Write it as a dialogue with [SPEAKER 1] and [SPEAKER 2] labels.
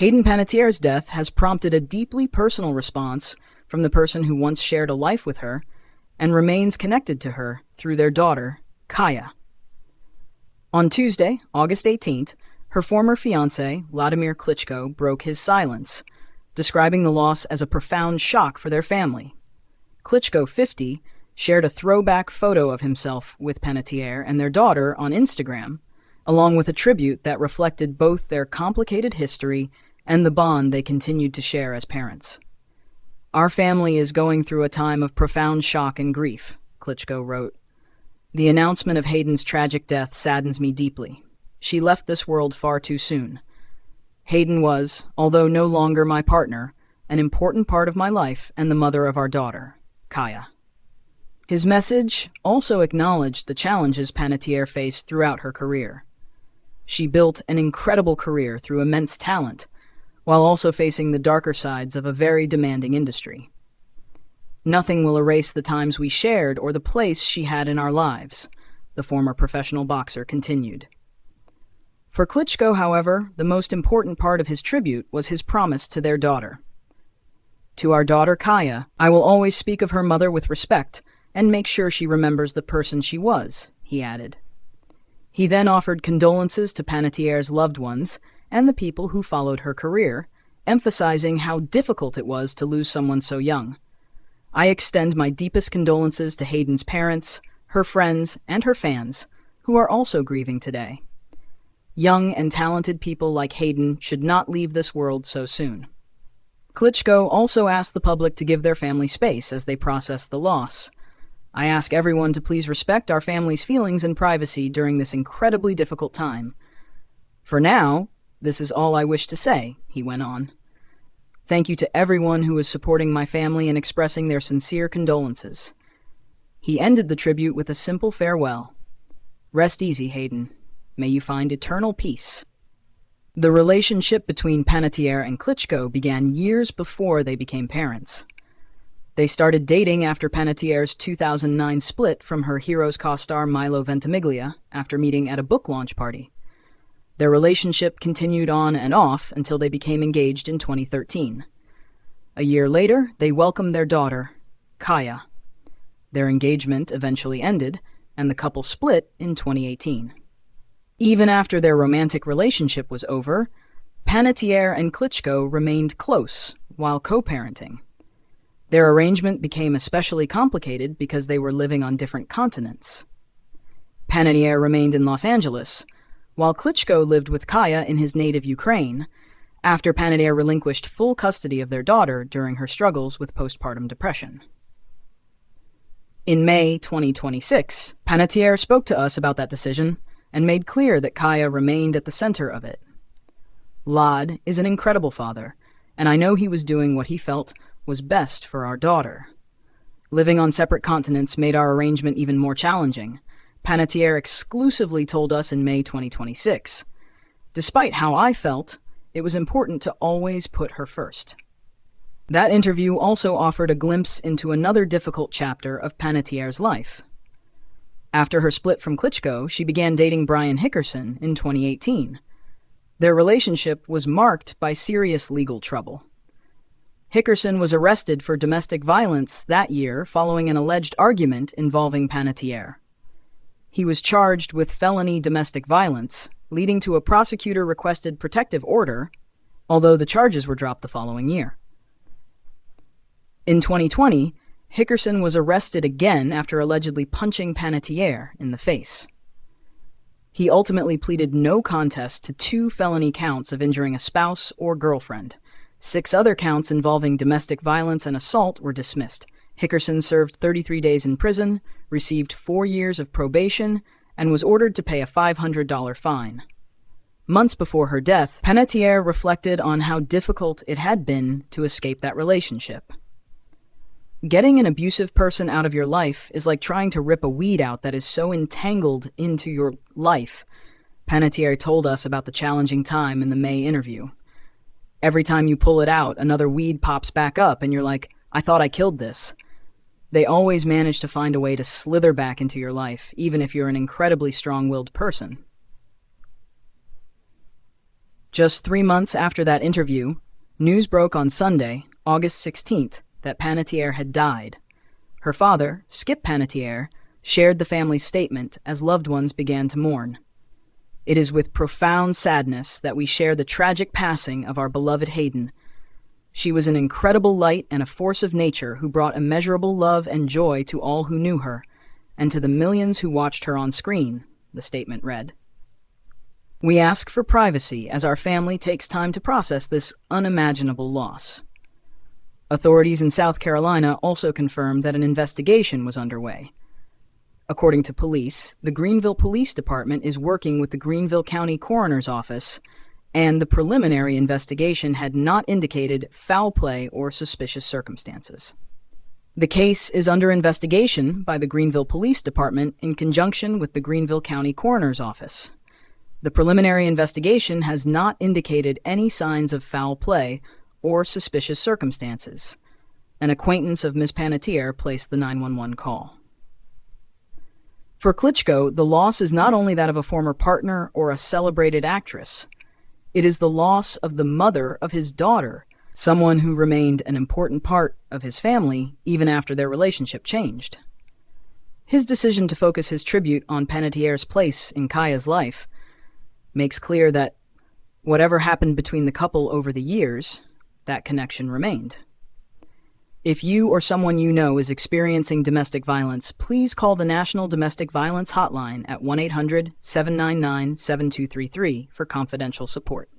[SPEAKER 1] Hayden Panettiere's death has prompted a deeply personal response from the person who once shared a life with her and remains connected to her through their daughter, Kaya. On Tuesday, August 18th, her former fiancé, Wladimir Klitschko, broke his silence, describing the loss as a profound shock for their family. Klitschko, 50, shared a throwback photo of himself with Panettiere and their daughter on Instagram, along with a tribute that reflected both their complicated history and the bond they continued to share as parents. "Our family is going through a time of profound shock and grief," Klitschko wrote. "The announcement of Hayden's tragic death saddens me deeply. She left this world far too soon. Hayden was, although no longer my partner, an important part of my life and the mother of our daughter, Kaya." His message also acknowledged the challenges Panettiere faced throughout her career. She built an incredible career through immense talent, while also facing the darker sides of a very demanding industry. "Nothing will erase the times we shared or the place she had in our lives," the former professional boxer continued. For Klitschko, however, the most important part of his tribute was his promise to their daughter. "To our daughter Kaya, I will always speak of her mother with respect and make sure she remembers the person she was," he added. He then offered condolences to Panettiere's loved ones and the people who followed her career, emphasizing how difficult it was to lose someone so young. "I extend my deepest condolences to Hayden's parents, her friends, and her fans, who are also grieving today. Young and talented people like Hayden should not leave this world so soon." Klitschko also asked the public to give their family space as they process the loss. "I ask everyone to please respect our family's feelings and privacy during this incredibly difficult time. For now, this is all I wish to say," he went on. "Thank you to everyone who is supporting my family and expressing their sincere condolences." He ended the tribute with a simple farewell. "Rest easy, Hayden. May you find eternal peace." The relationship between Panettiere and Klitschko began years before they became parents. They started dating after Panettiere's 2009 split from her Heroes co-star Milo Ventimiglia after meeting at a book launch party. Their relationship continued on and off until they became engaged in 2013. A year later, they welcomed their daughter, Kaya. Their engagement eventually ended, and the couple split in 2018. Even after their romantic relationship was over, Panettiere and Klitschko remained close while co-parenting. Their arrangement became especially complicated because they were living on different continents. Panettiere remained in Los Angeles, while Klitschko lived with Kaya in his native Ukraine, after Panettiere relinquished full custody of their daughter during her struggles with postpartum depression. In May 2026, Panettiere spoke to us about that decision and made clear that Kaya remained at the center of it. "Vlad is an incredible father, and I know he was doing what he felt was best for our daughter. Living on separate continents made our arrangement even more challenging," Panettiere exclusively told us in May 2026. "Despite how I felt, it was important to always put her first." That interview also offered a glimpse into another difficult chapter of Panettiere's life. After her split from Klitschko, she began dating Brian Hickerson in 2018. Their relationship was marked by serious legal trouble. Hickerson was arrested for domestic violence that year following an alleged argument involving Panettiere. He was charged with felony domestic violence, leading to a prosecutor-requested protective order, although the charges were dropped the following year. In 2020, Hickerson was arrested again after allegedly punching Panettiere in the face. He ultimately pleaded no contest to 2 felony counts of injuring a spouse or girlfriend. 6 other counts involving domestic violence and assault were dismissed. Hickerson served 33 days in prison, received 4 years of probation, and was ordered to pay a $500 fine. Months before her death, Panettiere reflected on how difficult it had been to escape that relationship. "Getting an abusive person out of your life is like trying to rip a weed out that is so entangled into your life," Panettiere told us about the challenging time in the May interview. "Every time you pull it out, another weed pops back up and you're like, I thought I killed this." They always manage to find a way to slither back into your life, even if you're an incredibly strong-willed person. Just 3 months after that interview, news broke on Sunday, August 16th, that Panettiere had died. Her father, Skip Panettiere, shared the family's statement as loved ones began to mourn. It is with profound sadness that we share the tragic passing of our beloved Hayden. She was an incredible light and a force of nature who brought immeasurable love and joy to all who knew her, and to the millions who watched her on screen, the statement read. We ask for privacy as our family takes time to process this unimaginable loss. Authorities in South Carolina also confirmed that an investigation was underway. According to police, the Greenville Police Department is working with the Greenville County Coroner's Office, and the preliminary investigation had not indicated foul play or suspicious circumstances. The case is under investigation by the Greenville Police Department in conjunction with the Greenville County Coroner's Office. The preliminary investigation has not indicated any signs of foul play or suspicious circumstances. An acquaintance of Ms. Panettiere placed the 911 call. For Klitschko, the loss is not only that of a former partner or a celebrated actress. It is the loss of the mother of his daughter, someone who remained an important part of his family even after their relationship changed. His decision to focus his tribute on Panettiere's place in Kaya's life makes clear that whatever happened between the couple over the years, that connection remained. If you or someone you know is experiencing domestic violence, please call the National Domestic Violence Hotline at 1-800-799-7233 for confidential support.